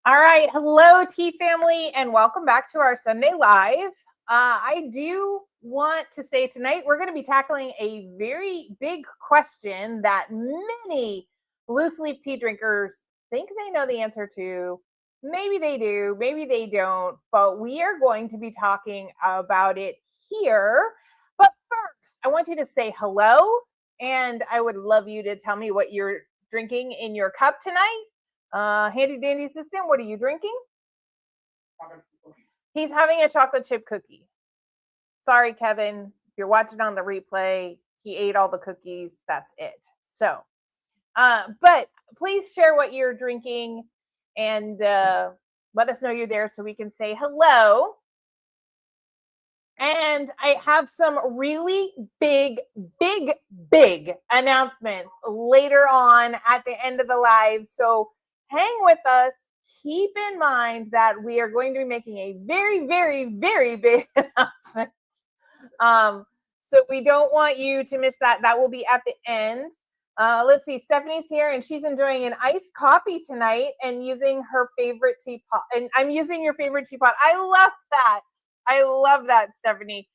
All right. Hello, tea family, and welcome back to our Sunday Live. I do want to say tonight we're going to be tackling a very big question that many loose leaf tea drinkers think they know the answer to. Maybe they do, maybe they don't, but we are going to be talking about it here. But first, I want you to say hello, and I would love you to tell me what you're drinking in your cup tonight. Handy dandy assistant, what are you drinking? He's having a chocolate chip cookie. Sorry, Kevin. If you're watching on the replay, he ate all the cookies. That's it. So, but please share what you're drinking and let us know you're there so we can say hello. And I have some really big announcements later on at the end of the live. So hang with us. Keep in mind that we are going to be making a very big announcement. So we don't want you to miss that. That will be at the end. Let's see. Stephanie's here and she's enjoying an iced coffee tonight and using her favorite teapot. And I'm using your favorite teapot. I love that. I love that, Stephanie.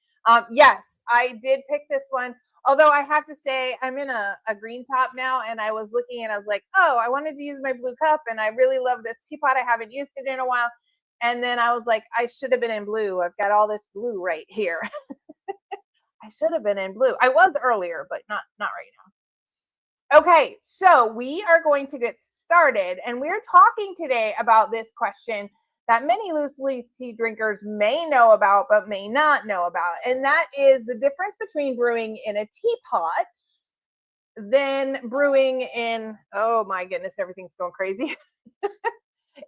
Yes, I did pick this one. Although I have to say, I'm in a green top now, and I was looking and I was like, oh, I wanted to use my blue cup, and I really love this teapot. I haven't used it in a while. And then I was like, I should have been in blue. I've got all this blue right here. I should have been in blue. I was earlier, but not right now. Okay, so we are going to get started, and we're talking today about this question that many loose leaf tea drinkers may know about, but may not know about. And that is the difference between brewing in a teapot, then brewing in, oh my goodness, everything's going crazy,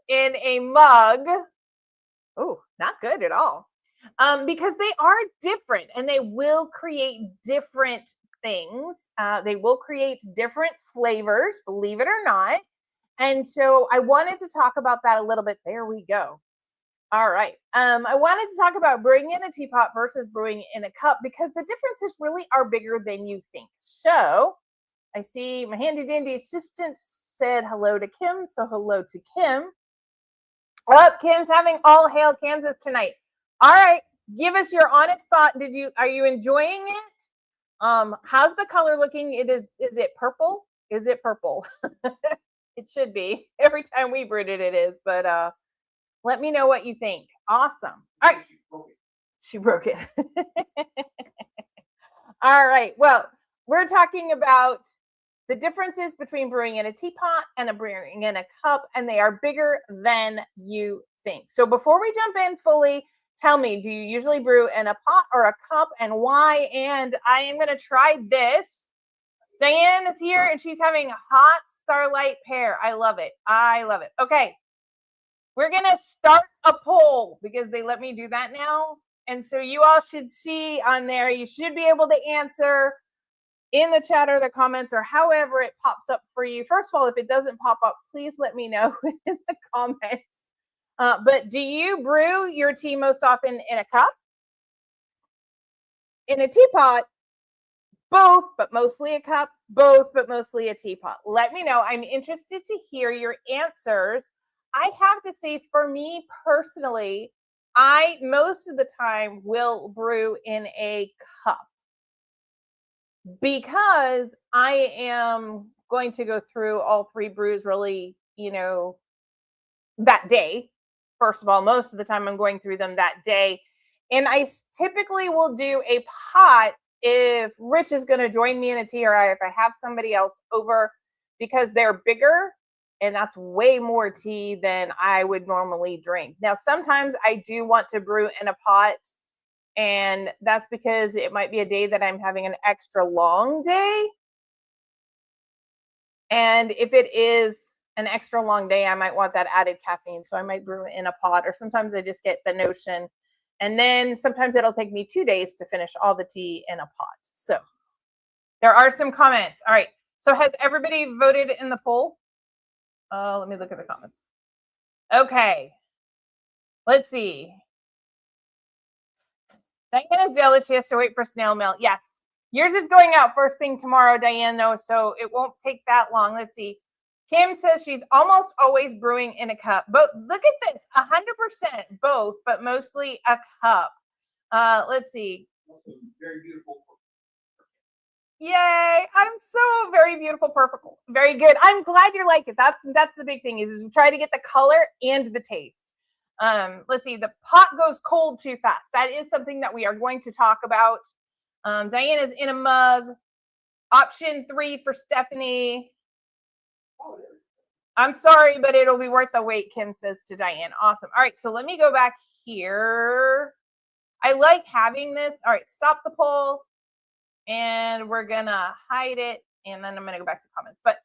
in a mug. Oh, not good at all. Because they are different and they will create different things. They will create different flavors, believe it or not. And so I wanted to talk about that a little bit. There we go. All right. I wanted to talk about brewing in a teapot versus brewing in a cup because the differences really are bigger than you think. So I see my handy dandy assistant said hello to Kim. So hello to Kim. Kim's having all hail Kansas tonight. All right. Give us your honest thought. Are you enjoying it? How's the color looking? Is it purple? Is it purple? It should be. Every time we brewed it, it is. But let me know what you think. Awesome. All right. She broke it. All right. Well, we're talking about the differences between brewing in a teapot and brewing in a cup, and they are bigger than you think. So before we jump in fully, tell me, do you usually brew in a pot or a cup and why? And I am going to try this. Diane is here and she's having a hot Starlight pear. I love it. I love it. Okay. We're going to start a poll because they let me do that now. And so you all should see on there, you should be able to answer in the chat or the comments or however it pops up for you. First of all, if it doesn't pop up, please let me know in the comments. But do you brew your tea most often in a cup? In a teapot? Both, but mostly a cup. Both, but mostly a teapot. Let me know. I'm interested to hear your answers. I have to say, for me personally, I most of the time will brew in a cup because I am going to go through all three brews really, that day. First of all, most of the time I'm going through them that day. And I typically will do a pot if Rich is going to join me in a tea or if I have somebody else over because they're bigger and that's way more tea than I would normally drink. Now, sometimes I do want to brew in a pot and that's because it might be a day that I'm having an extra long day. And if it is an extra long day, I might want that added caffeine. So I might brew it in a pot, or sometimes I just get the notion. And then sometimes it'll take me 2 days to finish all the tea in a pot. So there are some comments. All right. So has everybody voted in the poll? Let me look at the comments. Okay. Let's see. Diane is jealous. She has to wait for snail mail. Yes. Yours is going out first thing tomorrow, Diane, though, so it won't take that long. Let's see. Kim says she's almost always brewing in a cup. But look at this, 100% both, but mostly a cup. Let's see. Very beautiful. Yay! I'm so very beautiful, perfect, very good. I'm glad you like it. That's the big thing is try to get the color and the taste. Let's see. The pot goes cold too fast. That is something that we are going to talk about. Diana's in a mug. Option 3 for Stephanie. I'm sorry, but it'll be worth the wait, Kim says to Diane. Awesome. All right, so let me go back here. I like having this. All right, stop the poll. And we're going to hide it. And then I'm going to go back to comments. But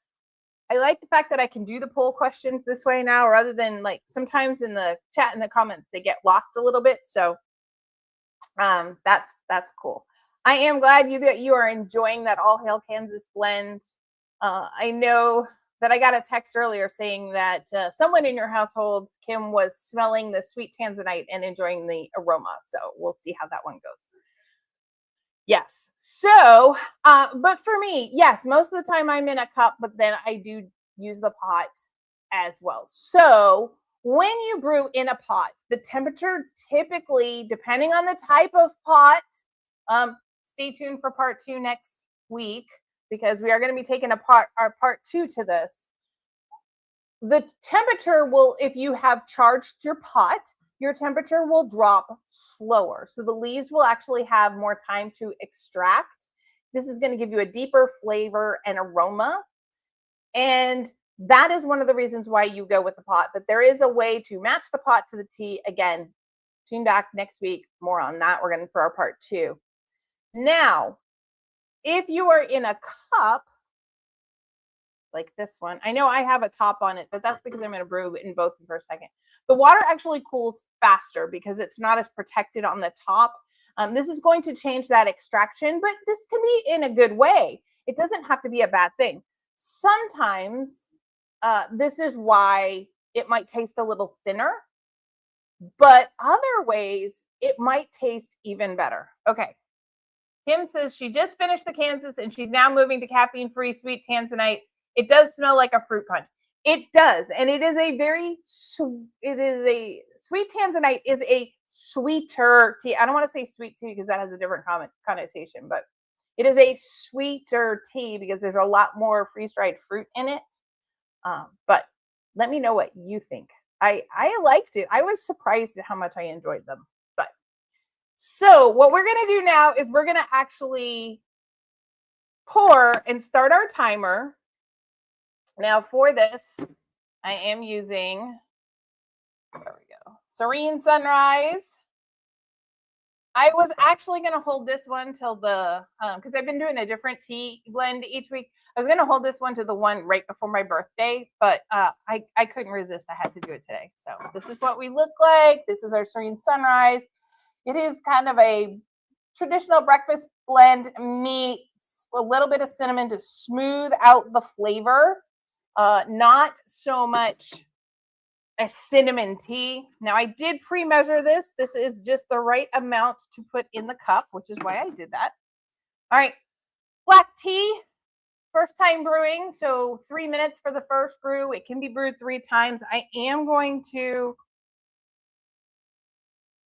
I like the fact that I can do the poll questions this way now, rather than like sometimes in the chat and the comments, they get lost a little bit. So that's cool. I am glad that you are enjoying that All Hail Kansas blend. I know that I got a text earlier saying that someone in your household, Kim, was smelling the sweet tanzanite and enjoying the aroma. So we'll see how that one goes. Yes. So, but for me, yes, most of the time I'm in a cup, but then I do use the pot as well. So when you brew in a pot, the temperature typically, depending on the type of pot, stay tuned for part 2 next week, because we are going to be taking our part 2 to this. The temperature will, if you have charged your pot, your temperature will drop slower. So the leaves will actually have more time to extract. This is going to give you a deeper flavor and aroma. And that is one of the reasons why you go with the pot. But there is a way to match the pot to the tea. Again, tune back next week. More on that. We're going for our part 2. Now, if you are in a cup, like this one, I know I have a top on it, but that's because I'm going to brew in both for a second. The water actually cools faster because it's not as protected on the top. This is going to change that extraction, but this can be in a good way. It doesn't have to be a bad thing. Sometimes this is why it might taste a little thinner, but other ways it might taste even better. Okay. Kim says she just finished the Kansas and she's now moving to caffeine-free sweet tanzanite. It does smell like a fruit punch. It does, and it is a very sweet tanzanite is a sweeter tea. I don't want to say sweet tea because that has a different connotation, but it is a sweeter tea because there's a lot more freeze-dried fruit in it. But let me know what you think. I liked it. I was surprised at how much I enjoyed them. But so what we're going to do now is we're going to actually pour and start our timer. Now for this, I am using, there we go, Serene Sunrise. I was actually going to hold this one till the, because I've been doing a different tea blend each week. I was going to hold this one to the one right before my birthday, but I couldn't resist. I had to do it today. So this is what we look like. This is our Serene Sunrise. It is kind of a traditional breakfast blend, meets a little bit of cinnamon to smooth out the flavor. Not so much a cinnamon tea. Now I did pre-measure this. This is just the right amount to put in the cup, which is why I did that. All right, black tea, first time brewing. So 3 minutes for the first brew. It can be brewed 3 times. I am going to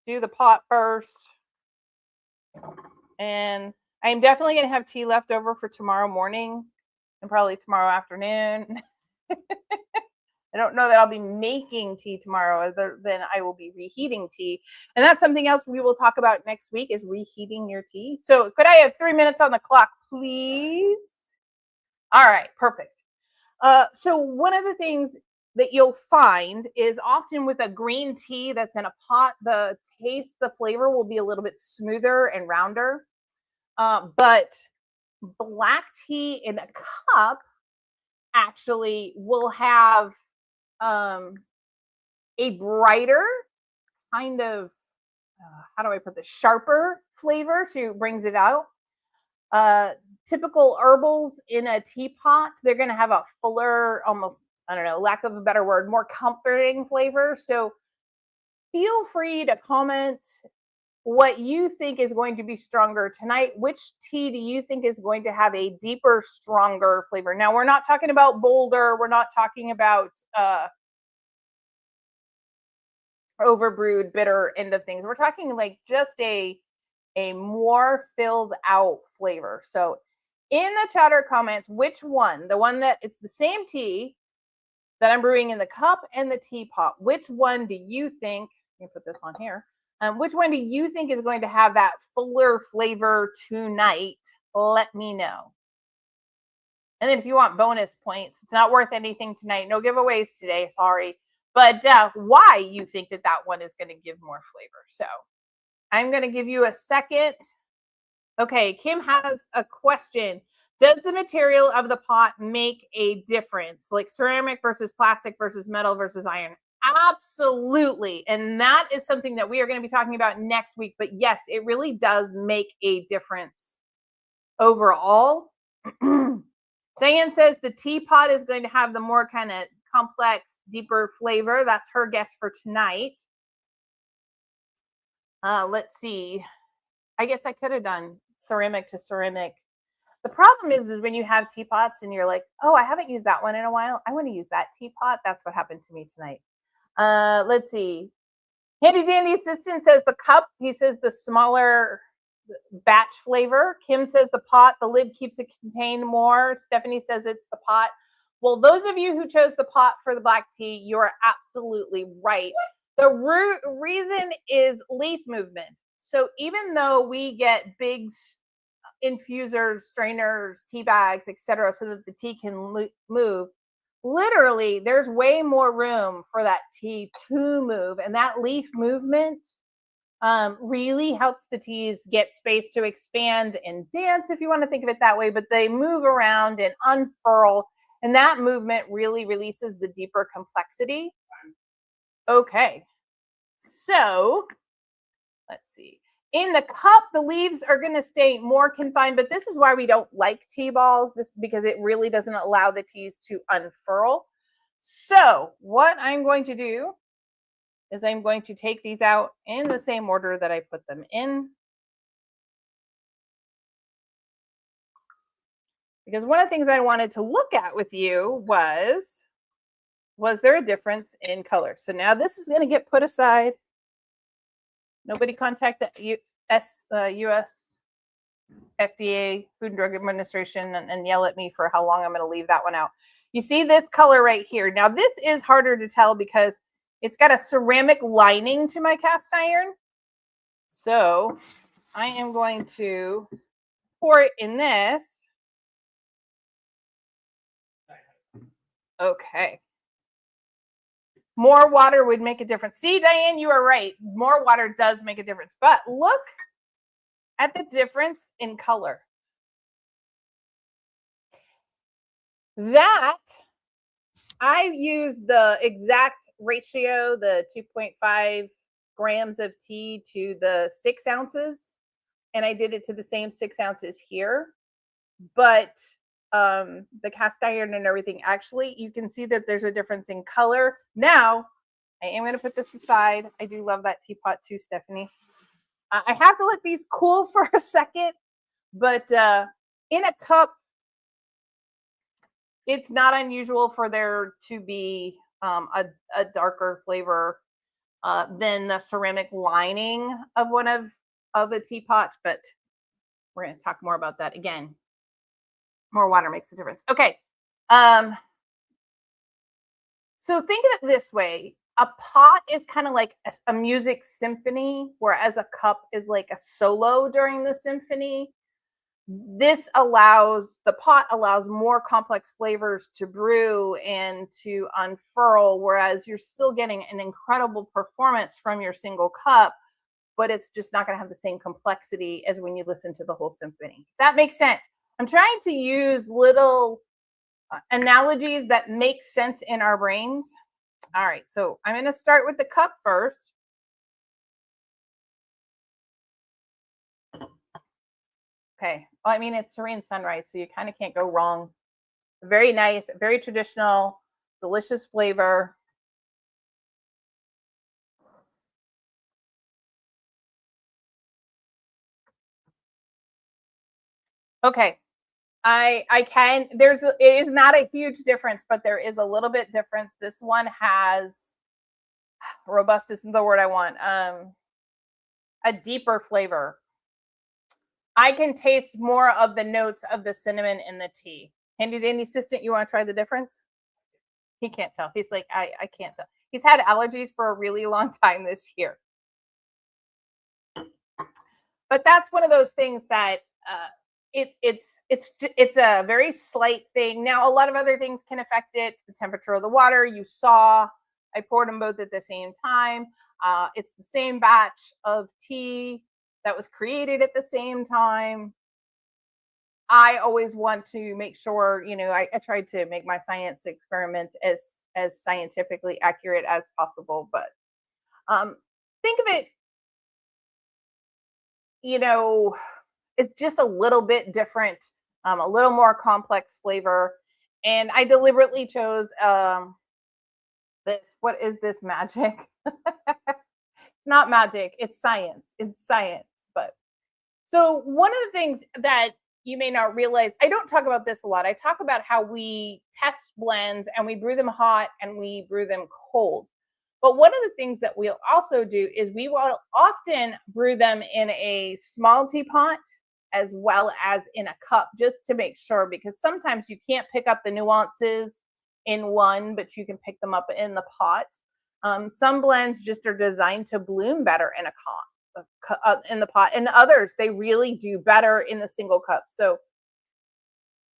do the pot first. And I'm definitely going to have tea left over for tomorrow morning and probably tomorrow afternoon. I don't know that I'll be making tea tomorrow, other than I will be reheating tea. And that's something else we will talk about next week, is reheating your tea. So could I have 3 minutes on the clock, please? All right, perfect. So one of the things that you'll find is often with a green tea that's in a pot, the taste, the flavor will be a little bit smoother and rounder. But black tea in a cup actually will have a brighter kind of, how do I put this, sharper flavor to brings it out. Typical herbals in a teapot, they're going to have a fuller, almost, I don't know, lack of a better word, more comforting flavor. So feel free to comment what you think is going to be stronger tonight. Which tea do you think is going to have a deeper, stronger flavor? Now, we're not talking about bolder. We're not talking about overbrewed, bitter end of things. We're talking like just a more filled out flavor. So in the chatter comments, which one, the one that it's the same tea that I'm brewing in the cup and the teapot, which one do you think, let me put this on here, which one do you think is going to have that fuller flavor tonight? Let me know. And then if you want bonus points, it's not worth anything tonight. No giveaways today, sorry. But why you think that that one is going to give more flavor. So I'm going to give you a second. Okay, Kim has a question. Does the material of the pot make a difference? Like ceramic versus plastic versus metal versus iron? Absolutely. And that is something that we are going to be talking about next week. But yes, it really does make a difference overall. Diane says the teapot is going to have the more kind of complex, deeper flavor. That's her guess for tonight. Let's see. I guess I could have done ceramic to ceramic. The problem is when you have teapots and you're like, oh, I haven't used that one in a while. I want to use that teapot. That's what happened to me tonight. Let's see. Handy Dandy Assistant says the cup. He says the smaller batch flavor. Kim says the pot. The lid keeps it contained more. Stephanie says it's the pot. Well, those of you who chose the pot for the black tea, you're absolutely right. The reason is leaf movement. So even though we get big infusers, strainers, tea bags, etc., so that the tea can move, literally there's way more room for that tea to move, and that leaf movement really helps the teas get space to expand and dance, if you want to think of it that way, but they move around and unfurl, and that movement really releases the deeper complexity. Okay, so let's see. In the cup, the leaves are going to stay more confined, but this is why we don't like tea balls. This is because it really doesn't allow the teas to unfurl. So what I'm going to do is I'm going to take these out in the same order that I put them in. Because one of the things I wanted to look at with you was there a difference in color? So now this is going to get put aside. Nobody contact the U.S. FDA, Food and Drug Administration, and yell at me for how long I'm going to leave that one out. You see this color right here. Now, this is harder to tell because it's got a ceramic lining to my cast iron. So I am going to pour it in this. Okay. More water would make a difference. See, Diane, you are right. More water does make a difference. But look at the difference in color. That, I used the exact ratio, the 2.5 grams of tea to the 6 ounces. And I did it to the same 6 ounces here. But the cast iron and everything, actually, you can see that there's a difference in color. Now, I am going to put this aside. I do love that teapot too, Stephanie. I have to let these cool for a second, but in a cup, it's not unusual for there to be a darker flavor than the ceramic lining of one of a teapot, but we're going to talk more about that again. More water makes a difference. Okay. So think of it this way. A pot is kind of like a music symphony, whereas a cup is like a solo during the symphony. This the pot allows more complex flavors to brew and to unfurl, whereas you're still getting an incredible performance from your single cup, but it's just not going to have the same complexity as when you listen to the whole symphony. That makes sense. I'm trying to use little analogies that make sense in our brains. All right, so I'm going to start with the cup first. Okay, well, I mean, it's Serene Sunrise, so you kind of can't go wrong. Very nice, very traditional, delicious flavor. Okay. I can it is not a huge difference, but there is a little bit difference. This one has robust isn't the word I want. A deeper flavor. I can taste more of the notes of the cinnamon in the tea. Handy dandy assistant, you want to try the difference? He can't tell. He's like, I can't tell. He's had allergies for a really long time this year. But that's one of those things that it's a very slight thing. Now, a lot of other things can affect it. The temperature of the water. You saw, I poured them both at the same time. It's the same batch of tea that was created at the same time. I always want to make sure, I tried to make my science experiment as scientifically accurate as possible. But think of it, you know, it's just a little bit different, a little more complex flavor. And I deliberately chose this. What is this magic? It's not magic. It's science. It's science. But so one of the things that you may not realize, I don't talk about this a lot. I talk about how we test blends and we brew them hot and we brew them cold. But one of the things that we'll also do is we will often brew them in a small teapot as well as in a cup, just to make sure, because sometimes you can't pick up the nuances in one, but you can pick them up in the pot. Some blends just are designed to bloom better in a cup, in the pot, and others they really do better in the single cup. So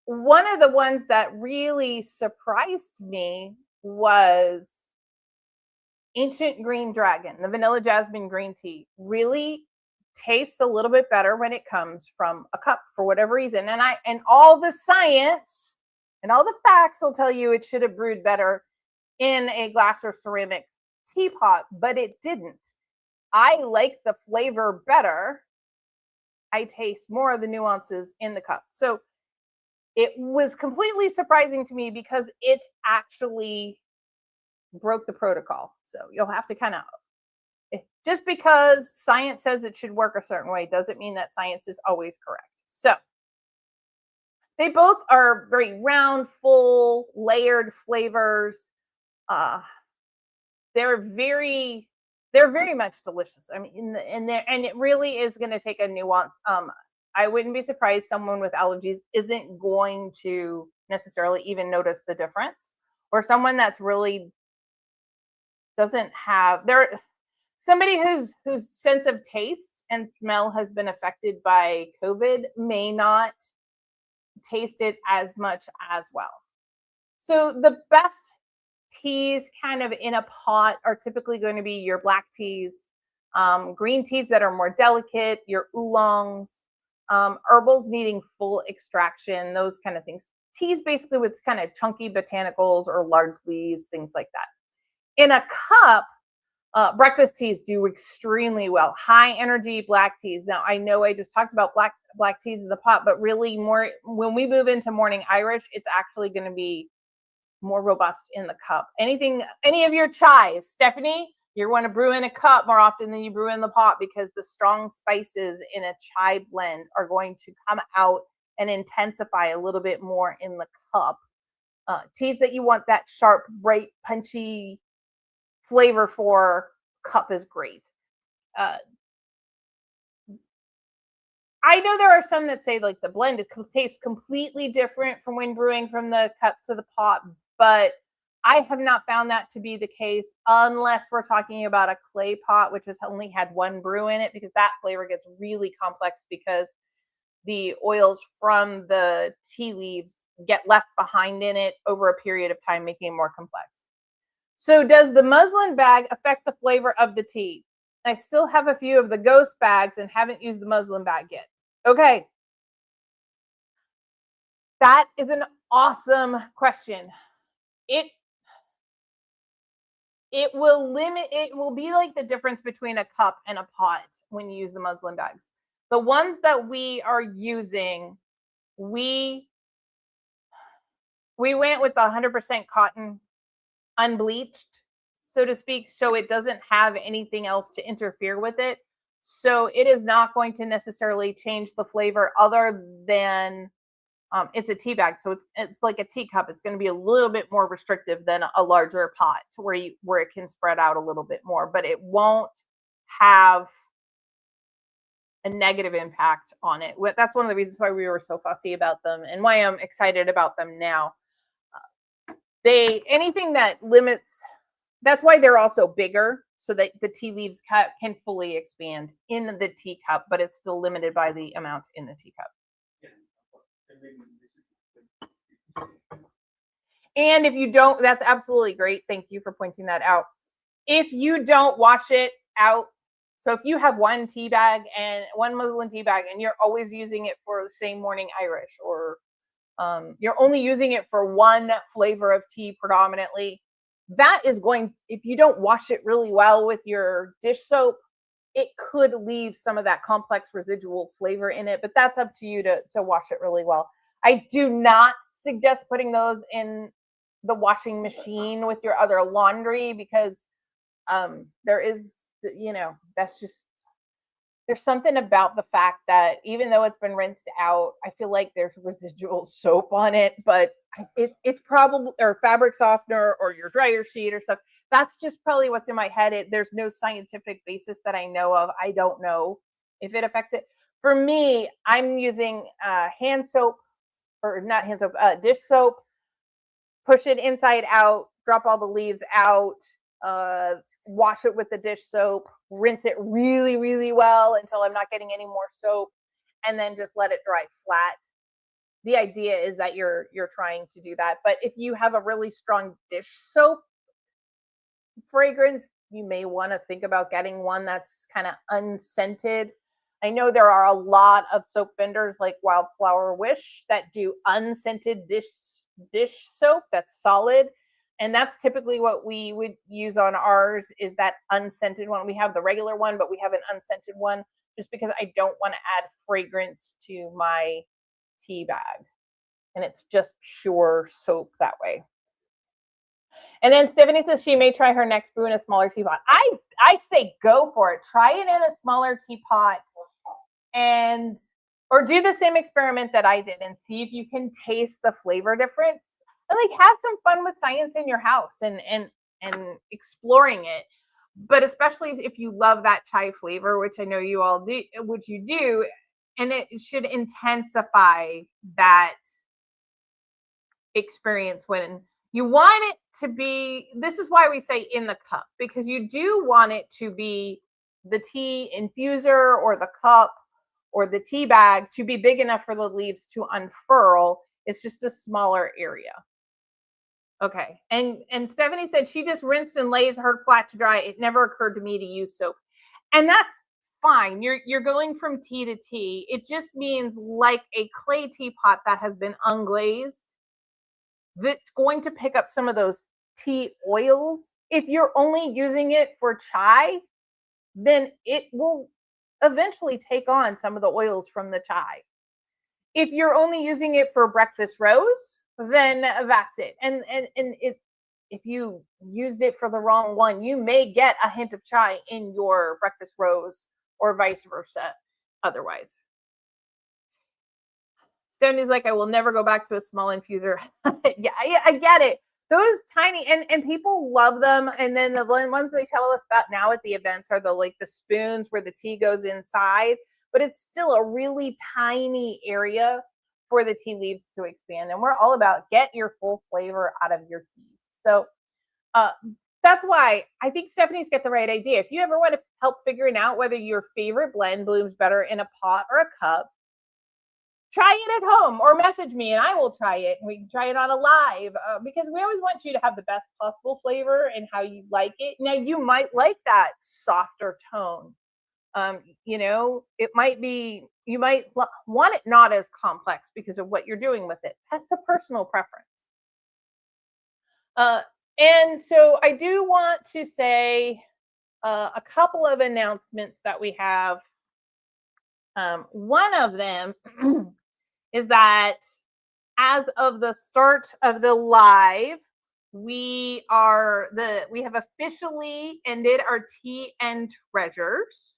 one of the ones that really surprised me was Ancient Green Dragon, the vanilla jasmine green tea. Really tastes a little bit better when it comes from a cup for whatever reason. And all the science and all the facts will tell you it should have brewed better in a glass or ceramic teapot, but it didn't. I like the flavor better. I taste more of the nuances in the cup. So it was completely surprising to me because it actually broke the protocol. So you'll have to kind of, just because science says it should work a certain way doesn't mean that science is always correct. So they both are very round, full, layered flavors. They're very much delicious. I mean, and it really is going to take a nuance. I wouldn't be surprised someone with allergies isn't going to necessarily even notice the difference, or someone that's really doesn't have somebody whose sense of taste and smell has been affected by COVID may not taste it as much as well. So the best teas kind of in a pot are typically going to be your black teas, green teas that are more delicate, your oolongs, herbals needing full extraction, those kind of things. Teas basically with kind of chunky botanicals or large leaves, things like that. In a cup, breakfast teas do extremely well. High energy black teas. Now, I know I just talked about black teas in the pot, but really more when we move into morning Irish, it's actually going to be more robust in the cup. Any of your chais, Stephanie, you want to brew in a cup more often than you brew in the pot, because the strong spices in a chai blend are going to come out and intensify a little bit more in the cup. Teas that you want that sharp, bright, punchy flavor for, cup is great. I know there are some that say like the blend tastes completely different from when brewing from the cup to the pot, but I have not found that to be the case unless we're talking about a clay pot, which has only had one brew in it, because that flavor gets really complex because the oils from the tea leaves get left behind in it over a period of time, making it more complex. So does the muslin bag affect the flavor of the tea? I still have a few of the ghost bags and haven't used the muslin bag yet. Okay. That is an awesome question. It will be like the difference between a cup and a pot when you use the muslin bags. The ones that we are using, we went with 100% cotton, unbleached, so to speak, so it doesn't have anything else to interfere with it. So it is not going to necessarily change the flavor other than it's a tea bag. So it's like a teacup. It's going to be a little bit more restrictive than a larger pot where it can spread out a little bit more, but it won't have a negative impact on it. That's one of the reasons why we were so fussy about them and why I'm excited about them now. Anything that limits, that's why they're also bigger, so that the tea leaves can fully expand in the teacup, but it's still limited by the amount in the teacup. And if you don't, that's absolutely great. Thank you for pointing that out. If you don't wash it out, so if you have one tea bag and one muslin tea bag and you're always using it for, say, morning Irish, or you're only using it for one flavor of tea predominantly, that is going, if you don't wash it really well with your dish soap, it could leave some of that complex residual flavor in it, but that's up to you to wash it really well. I do not suggest putting those in the washing machine with your other laundry, because there is, that's just, there's something about the fact that even though it's been rinsed out, I feel like there's residual soap on it, but it's probably, or fabric softener or your dryer sheet or stuff. That's just probably what's in my head. There's no scientific basis that I know of. I don't know if it affects it. For me, I'm using hand soap, or not hand soap, dish soap, push it inside out, drop all the leaves out, wash it with the dish soap, rinse it really, really well until I'm not getting any more soap, and then just let it dry flat. The idea is that you're trying to do that. But if you have a really strong dish soap fragrance, you may want to think about getting one that's kind of unscented. I know there are a lot of soap vendors like Wildflower Wish that do unscented dish soap that's solid. And that's typically what we would use on ours, is that unscented one. We have the regular one, but we have an unscented one just because I don't want to add fragrance to my tea bag. And it's just pure soap that way. And then Stephanie says she may try her next brew in a smaller teapot. I say go for it. Try it in a smaller teapot, or do the same experiment that I did and see if you can taste the flavor difference. And like, have some fun with science in your house and exploring it. But especially if you love that chai flavor, which I know you all do, which you do, and it should intensify that experience when you want it to be. This is why we say in the cup, because you do want it to be the tea infuser or the cup or the tea bag to be big enough for the leaves to unfurl. It's just a smaller area. Okay. And Stephanie said she just rinsed and laid her flat to dry. It never occurred to me to use soap. And that's fine. You're going from tea to tea. It just means, like a clay teapot that has been unglazed, that's going to pick up some of those tea oils. If you're only using it for chai, then it will eventually take on some of the oils from the chai. If you're only using it for breakfast roast, then that's it. And if you used it for the wrong one, you may get a hint of chai in your breakfast roast, or vice versa otherwise. Stephanie's like, I will never go back to a small infuser. Yeah, I get it. Those tiny, and people love them. And then the ones they tell us about now at the events are the spoons where the tea goes inside, but it's still a really tiny area for the tea leaves to expand. And we're all about get your full flavor out of your teas. So that's why I think Stephanie's got the right idea. If you ever want to help figuring out whether your favorite blend blooms better in a pot or a cup, try it at home or message me and I will try it. We can try it on a live, because we always want you to have the best possible flavor and how you like it. Now, you might like that softer tone. It might be, you might want it not as complex because of what you're doing with it. That's a personal preference. And so I do want to say a couple of announcements that we have. One of them is that as of the start of the live, we have officially ended our tea and treasures.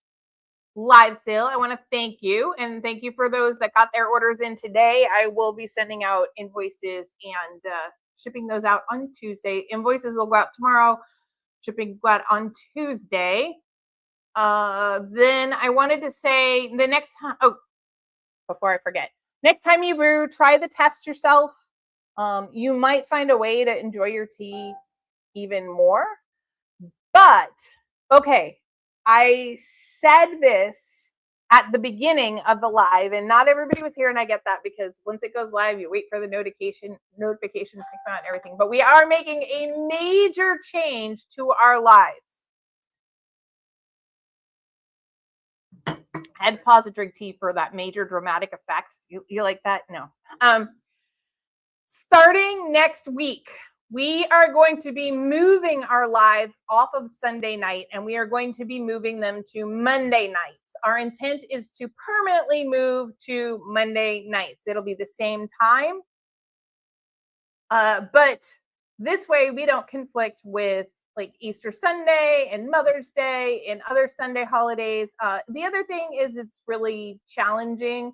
live sale. I want to thank you, and thank you for those that got their orders in today. I will be sending out invoices and shipping those out on Tuesday. Invoices will go out tomorrow. Shipping go out on Tuesday. Then I wanted to say the next time. Oh, before I forget, next time you brew, try the test yourself. You might find a way to enjoy your tea even more. But okay, I said this at the beginning of the live, and not everybody was here, and I get that because once it goes live, you wait for the notifications to come out and everything. But we are making a major change to our lives. I had to pause to drink tea for that major dramatic effect. You like that? No. Starting next week, we are going to be moving our lives off of Sunday night, and we are going to be moving them to Monday nights. Our intent is to permanently move to Monday nights. It'll be the same time, but this way we don't conflict with like Easter Sunday and Mother's Day and other Sunday holidays. The other thing is it's really challenging.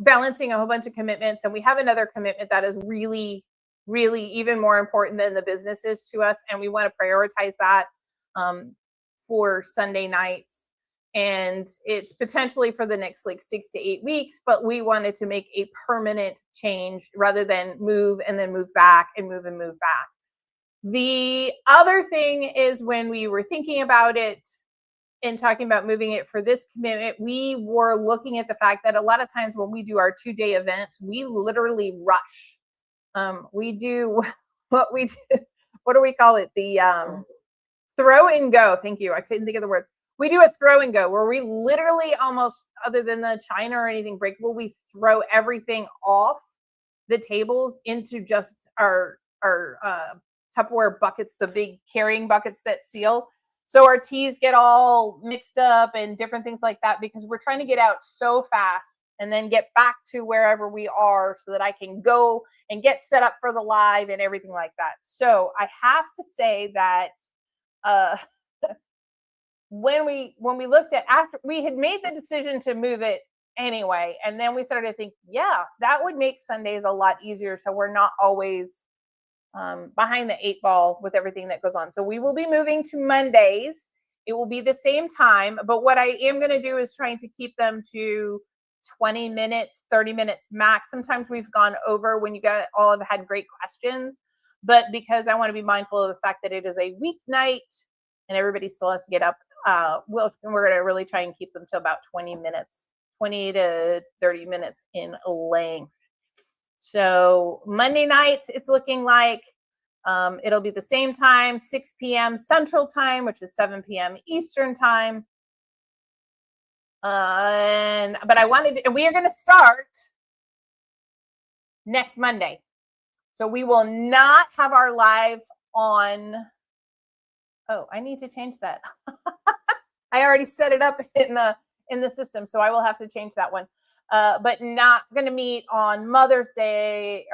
Balancing a whole bunch of commitments, and we have another commitment that is really even more important than the business is to us, and we want to prioritize that for Sunday nights, and it's potentially for the next like 6 to 8 weeks, but we wanted to make a permanent change rather than move and then move back and move back. The other thing is when we were thinking about it and talking about moving it for this commitment, we were looking at the fact that a lot of times when we do our 2-day events, we literally rush. We do what do we call it? The throw and go. Thank you. I couldn't think of the words. We do a throw and go where we literally almost, other than the china or anything breakable, we throw everything off the tables into just our Tupperware buckets, the big carrying buckets that seal. So our teas get all mixed up and different things like that because we're trying to get out so fast and then get back to wherever we are so that I can go and get set up for the live and everything like that. So I have to say that when we looked at, after we had made the decision to move it anyway, and then we started to think, yeah, that would make Sundays a lot easier so we're not always behind the 8 ball with everything that goes on. So we will be moving to Mondays. It will be the same time, but what I am going to do is trying to keep them to 20 minutes, 30 minutes max. Sometimes we've gone over when you guys all have had great questions, but because I want to be mindful of the fact that it is a weeknight and everybody still has to get up, we're going to really try and keep them to about 20 minutes, 20 to 30 minutes in length. So Monday nights, it's looking like it'll be the same time, 6 p.m. Central Time, which is 7 p.m. Eastern Time. But I wanted, and we are going to start next Monday. So we will not have our live on. Oh, I need to change that. I already set it up in the system, so I will have to change that one. But not going to meet on Mother's Day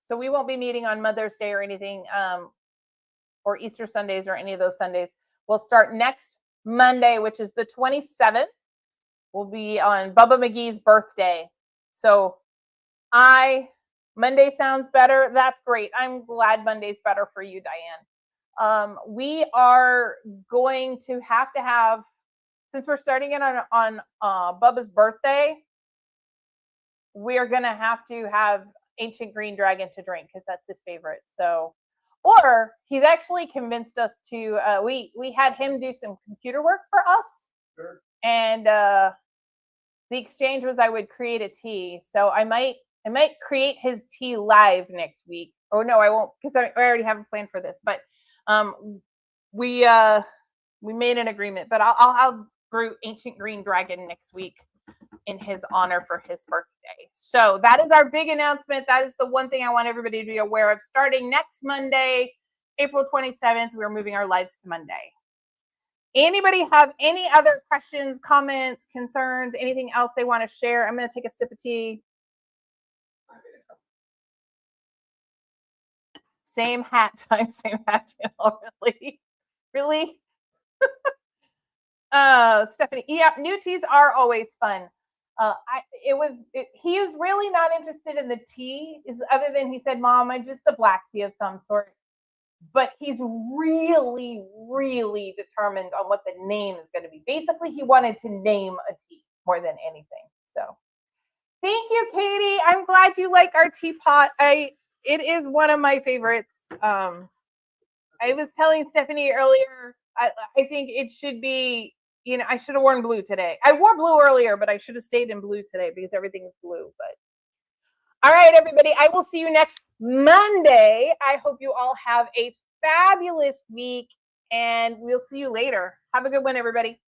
so we won't be meeting on Mother's Day or anything, or Easter Sundays or any of those Sundays. We'll start next Monday, which is the 27th. We'll be on Bubba McGee's birthday. So Monday sounds better. That's great. I'm glad Monday's better for you, Diane. We are going to have, since we're starting it on Bubba's birthday, we are going to have Ancient Green Dragon to drink because that's his favorite. So, or he's actually convinced us to, we had him do some computer work for us. Sure. And the exchange was I would create a tea. So I might create his tea live next week. Oh no, I won't, because I already have a plan for this. But we made an agreement. But I'll brew Ancient Green Dragon next week in his honor for his birthday. So that is our big announcement. That is the one thing I want everybody to be aware of. Starting next Monday, April 27th, we're moving our lives to Monday. Anybody have any other questions, comments, concerns, anything else they want to share? I'm going to take a sip of tea. Same hat time, same hat channel. Really? Stephanie, yeah, new teas are always fun. He was really not interested in the tea, other than he said, "Mom, I just a black tea of some sort." But he's really, really determined on what the name is going to be. Basically, he wanted to name a tea more than anything. So, thank you, Katie. I'm glad you like our teapot. It is one of my favorites. I was telling Stephanie earlier, I think it should be, I should have worn blue today. I wore blue earlier, but I should have stayed in blue today because everything is blue. But all right, everybody, I will see you next Monday. I hope you all have a fabulous week, and we'll see you later. Have a good one, everybody.